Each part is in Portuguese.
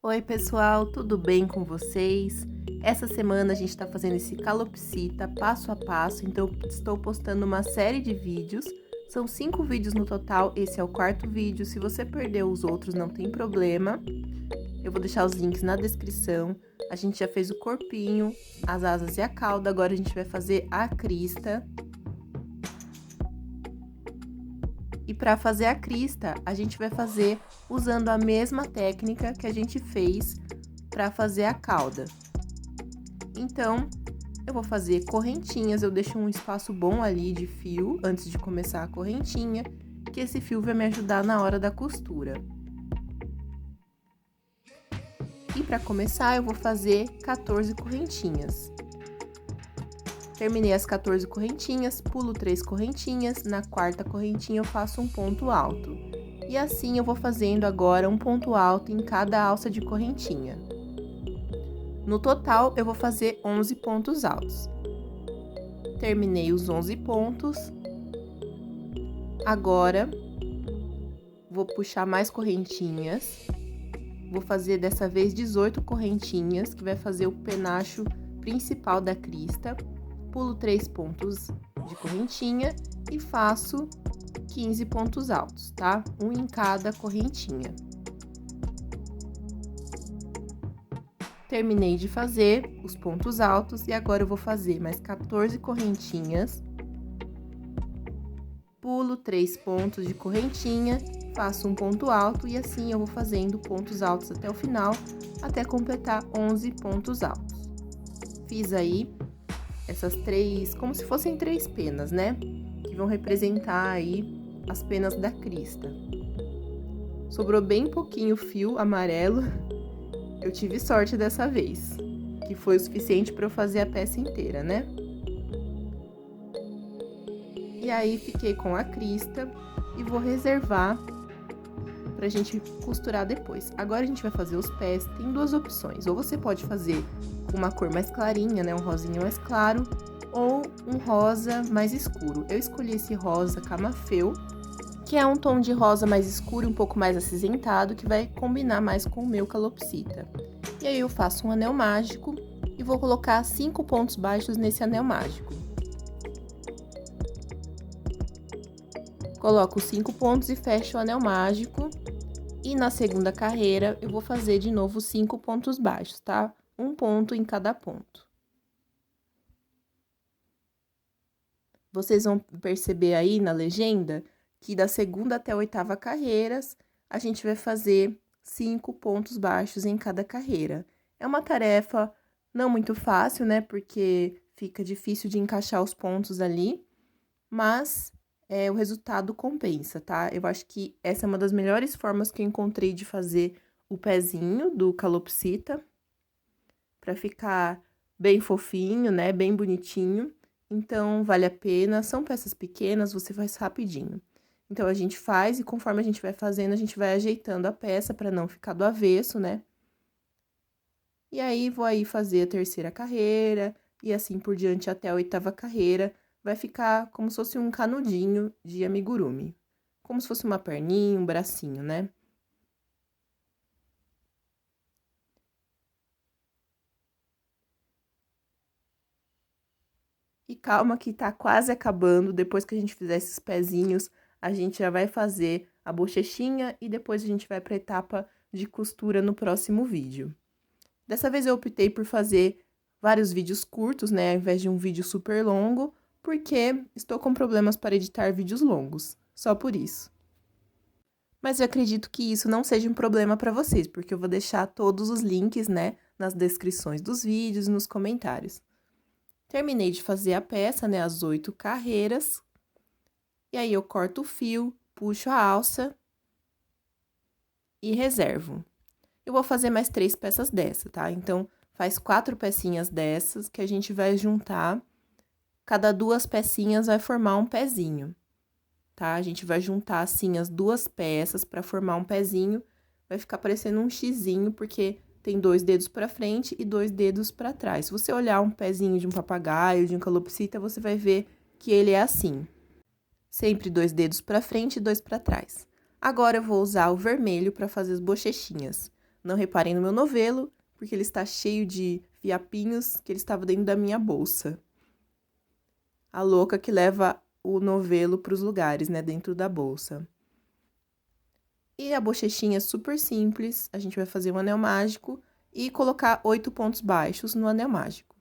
Oi pessoal, tudo bem com vocês? Essa semana a gente está fazendo esse calopsita passo a passo, então eu estou postando uma série de vídeos. São 5 vídeos no total, esse é o quarto vídeo. Se você perdeu os outros, não tem problema. Eu vou deixar os links na descrição. A gente já fez o corpinho, as asas e a cauda, agora a gente vai fazer a crista. E para fazer a crista, a gente vai fazer usando a mesma técnica que a gente fez para fazer a cauda. Então, eu vou fazer correntinhas, eu deixo um espaço bom ali de fio antes de começar a correntinha, que esse fio vai me ajudar na hora da costura. E para começar, eu vou fazer 14 correntinhas. Terminei as 14 correntinhas, pulo 3 correntinhas, na quarta correntinha eu faço um ponto alto. E assim eu vou fazendo agora um ponto alto em cada alça de correntinha. No total, eu vou fazer 11 pontos altos. Terminei os 11 pontos. Agora, vou puxar mais correntinhas. Vou fazer dessa vez 18 correntinhas, que vai fazer o penacho principal da crista. Pulo 3 pontos de correntinha e faço 15 pontos altos, tá? Um em cada correntinha. Terminei de fazer os pontos altos e agora eu vou fazer mais 14 correntinhas. Pulo 3 pontos de correntinha, faço um ponto alto e assim eu vou fazendo pontos altos até o final, até completar 11 pontos altos. Fiz aí essas três, como se fossem 3 penas, né? Que vão representar aí as penas da crista. Sobrou bem pouquinho fio amarelo. Eu tive sorte dessa vez, que foi o suficiente para eu fazer a peça inteira, né? E aí, fiquei com a crista e vou reservar pra gente costurar depois. Agora, a gente vai fazer os pés. Tem duas opções. Ou você pode fazer com uma cor mais clarinha, né? Um rosinha mais claro. Ou um rosa mais escuro. Eu escolhi esse rosa camafeu, que é um tom de rosa mais escuro, um pouco mais acinzentado, que vai combinar mais com o meu calopsita. E aí, eu faço um anel mágico e vou colocar 5 pontos baixos nesse anel mágico. Coloco 5 pontos e fecho o anel mágico. E na segunda carreira, eu vou fazer de novo 5 pontos baixos, tá? Um ponto em cada ponto. Vocês vão perceber aí na legenda que da segunda até a oitava carreiras, a gente vai fazer 5 pontos baixos em cada carreira. É uma tarefa não muito fácil, né? Porque fica difícil de encaixar os pontos ali, mas o resultado compensa, tá? Eu acho que essa é uma das melhores formas que eu encontrei de fazer o pezinho do calopsita, pra ficar bem fofinho, né? Bem bonitinho. Então, vale a pena. São peças pequenas, você faz rapidinho. Então, a gente faz e conforme a gente vai fazendo, a gente vai ajeitando a peça pra não ficar do avesso, né? E aí, vou aí fazer a terceira carreira e assim por diante até a oitava carreira. Vai ficar como se fosse um canudinho de amigurumi. Como se fosse uma perninha, um bracinho, né? E calma que tá quase acabando. Depois que a gente fizer esses pezinhos, a gente já vai fazer a bochechinha e depois a gente vai pra etapa de costura no próximo vídeo. Dessa vez eu optei por fazer vários vídeos curtos, né? Ao invés de um vídeo super longo, porque estou com problemas para editar vídeos longos, só por isso. Mas eu acredito que isso não seja um problema para vocês, porque eu vou deixar todos os links, né, nas descrições dos vídeos e nos comentários. Terminei de fazer a peça, né, as 8 carreiras, e aí eu corto o fio, puxo a alça e reservo. Eu vou fazer mais 3 peças dessa, tá? Então, faz 4 pecinhas dessas que a gente vai juntar. Cada 2 pecinhas vai formar um pezinho, tá? A gente vai juntar, assim, as 2 peças pra formar um pezinho. Vai ficar parecendo um xizinho, porque tem 2 dedos pra frente e 2 dedos pra trás. Se você olhar um pezinho de um papagaio, de um calopsita, você vai ver que ele é assim. Sempre 2 dedos pra frente e 2 pra trás. Agora, eu vou usar o vermelho pra fazer as bochechinhas. Não reparem no meu novelo, porque ele está cheio de fiapinhos que ele estava dentro da minha bolsa. A louca que leva o novelo para os lugares, né, dentro da bolsa. E a bochechinha é super simples, a gente vai fazer um anel mágico e colocar 8 pontos baixos no anel mágico.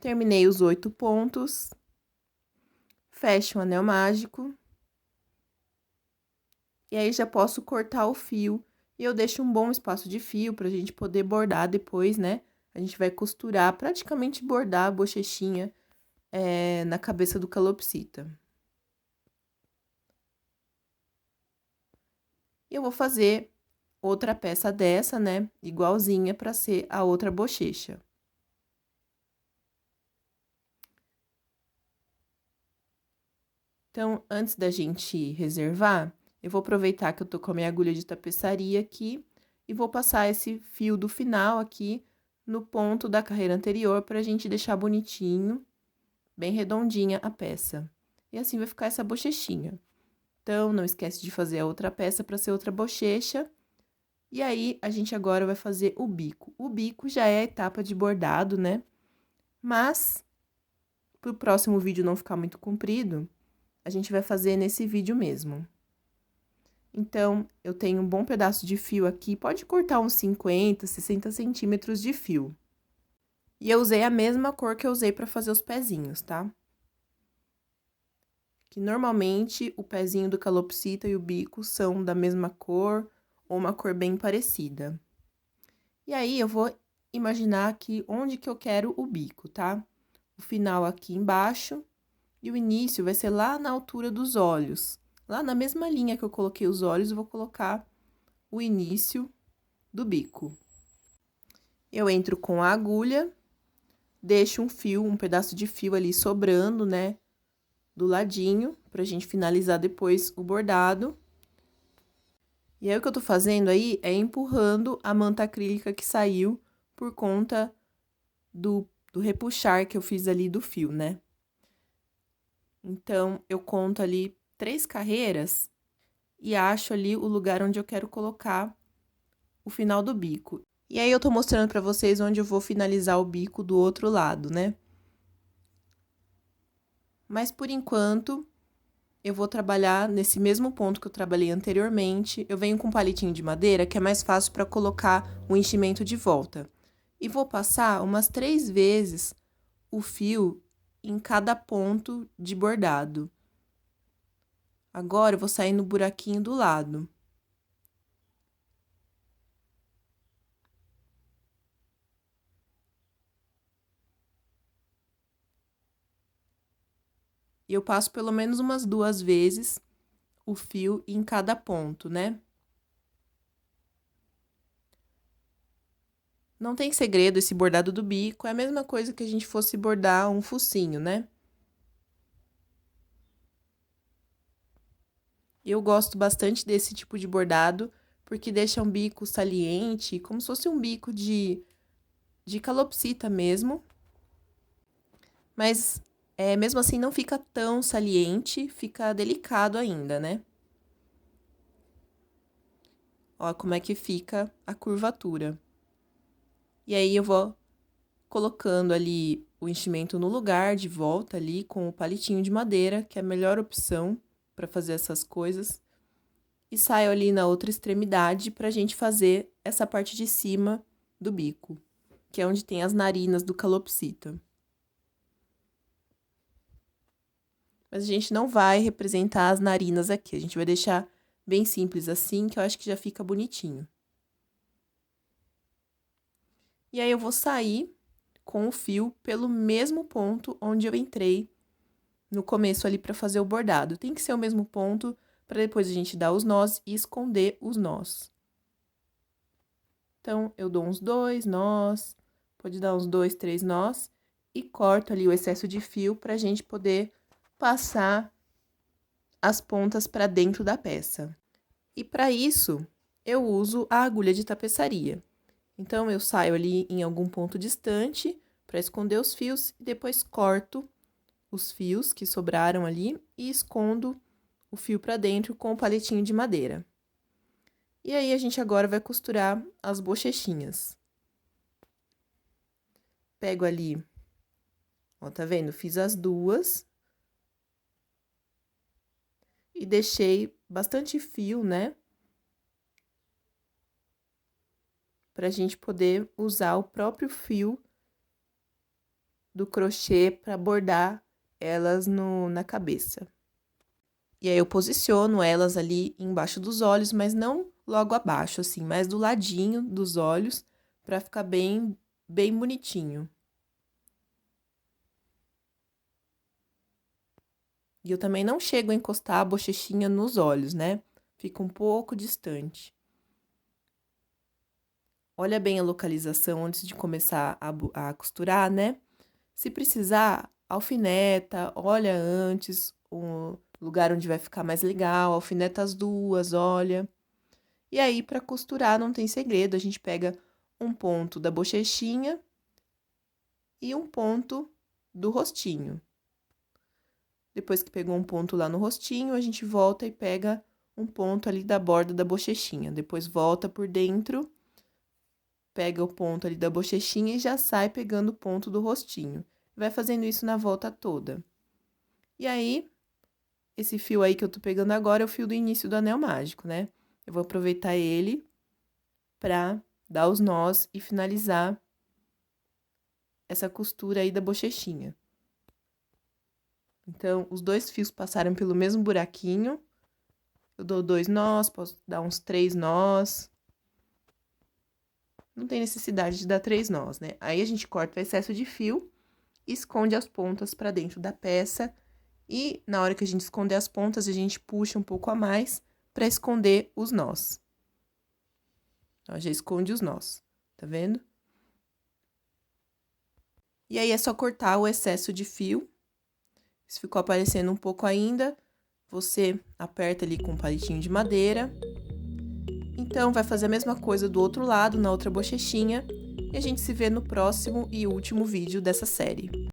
Terminei os 8 pontos. Fecho o anel mágico. E aí, já posso cortar o fio. E eu deixo um bom espaço de fio pra gente poder bordar depois, né? A gente vai costurar, praticamente bordar a bochechinha na cabeça do calopsita. E eu vou fazer outra peça dessa, né? Igualzinha pra ser a outra bochecha. Então, antes da gente reservar, eu vou aproveitar que eu tô com a minha agulha de tapeçaria aqui e vou passar esse fio do final aqui no ponto da carreira anterior pra gente deixar bonitinho, bem redondinha a peça. E assim vai ficar essa bochechinha. Então, não esquece de fazer a outra peça para ser outra bochecha. E aí, a gente agora vai fazer o bico. O bico já é a etapa de bordado, né? Mas, pro próximo vídeo não ficar muito comprido, a gente vai fazer nesse vídeo mesmo. Então, eu tenho um bom pedaço de fio aqui, pode cortar uns 50, 60 centímetros de fio. E eu usei a mesma cor que eu usei para fazer os pezinhos, tá? Que normalmente o pezinho do calopsita e o bico são da mesma cor ou uma cor bem parecida. E aí, eu vou imaginar aqui onde que eu quero o bico, tá? O final aqui embaixo e o início vai ser lá na altura dos olhos. Lá na mesma linha que eu coloquei os olhos, eu vou colocar o início do bico. Eu entro com a agulha, deixo um pedaço de fio ali sobrando, né? Do ladinho, pra gente finalizar depois o bordado. E aí, o que eu tô fazendo aí é empurrando a manta acrílica que saiu por conta do repuxar que eu fiz ali do fio, né? Então, eu conto ali 3 carreiras e acho ali o lugar onde eu quero colocar o final do bico. E aí, eu tô mostrando pra vocês onde eu vou finalizar o bico do outro lado, né? Mas, por enquanto, eu vou trabalhar nesse mesmo ponto que eu trabalhei anteriormente. Eu venho com um palitinho de madeira, que é mais fácil para colocar o enchimento de volta. E vou passar umas 3 vezes o fio em cada ponto de bordado. Agora, eu vou sair no buraquinho do lado. E eu passo pelo menos umas 2 vezes o fio em cada ponto, né? Não tem segredo esse bordado do bico, é a mesma coisa que a gente fosse bordar um focinho, né? Eu gosto bastante desse tipo de bordado, porque deixa um bico saliente, como se fosse um bico de calopsita mesmo. Mas, mesmo assim, não fica tão saliente, fica delicado ainda, né? Ó, como é que fica a curvatura. E aí, eu vou colocando ali o enchimento no lugar, de volta ali, com o palitinho de madeira, que é a melhor opção para fazer essas coisas. E saio ali na outra extremidade pra gente fazer essa parte de cima do bico, que é onde tem as narinas do calopsita. Mas a gente não vai representar as narinas aqui, a gente vai deixar bem simples assim, que eu acho que já fica bonitinho. E aí, eu vou sair com o fio pelo mesmo ponto onde eu entrei no começo ali pra fazer o bordado. Tem que ser o mesmo ponto para depois a gente dar os nós e esconder os nós. Então, eu dou uns 2 nós, pode dar uns 2, 3 nós, e corto ali o excesso de fio para a gente poder passar as pontas para dentro da peça. E para isso, eu uso a agulha de tapeçaria. Então, eu saio ali em algum ponto distante para esconder os fios e depois corto os fios que sobraram ali e escondo o fio para dentro com o palitinho de madeira. E aí, a gente agora vai costurar as bochechinhas. Pego ali, ó, tá vendo? Fiz as duas. E deixei bastante fio, né? Pra gente poder usar o próprio fio do crochê para bordar elas na cabeça. E aí, eu posiciono elas ali embaixo dos olhos, mas não logo abaixo, assim, mas do ladinho dos olhos, para ficar bem bonitinho. E eu também não chego a encostar a bochechinha nos olhos, né? Fica um pouco distante. Olha bem a localização antes de começar a costurar, né? Se precisar, alfineta, olha antes o lugar onde vai ficar mais legal, alfineta as duas, olha. E aí, para costurar, não tem segredo, a gente pega um ponto da bochechinha e um ponto do rostinho. Depois que pegou um ponto lá no rostinho, a gente volta e pega um ponto ali da borda da bochechinha. Depois volta por dentro, pega o ponto ali da bochechinha e já sai pegando o ponto do rostinho. Vai fazendo isso na volta toda. E aí, esse fio aí que eu tô pegando agora é o fio do início do anel mágico, né? Eu vou aproveitar ele pra dar os nós e finalizar essa costura aí da bochechinha. Então, os dois fios passaram pelo mesmo buraquinho. Eu dou 2 nós, posso dar uns 3 nós. Não tem necessidade de dar 3 nós, né? Aí, a gente corta o excesso de fio e esconde as pontas para dentro da peça. E, na hora que a gente esconder as pontas, a gente puxa um pouco a mais para esconder os nós. Ó, já esconde os nós, tá vendo? E aí, é só cortar o excesso de fio. Se ficou aparecendo um pouco ainda, você aperta ali com um palitinho de madeira. Então, vai fazer a mesma coisa do outro lado, na outra bochechinha. E a gente se vê no próximo e último vídeo dessa série.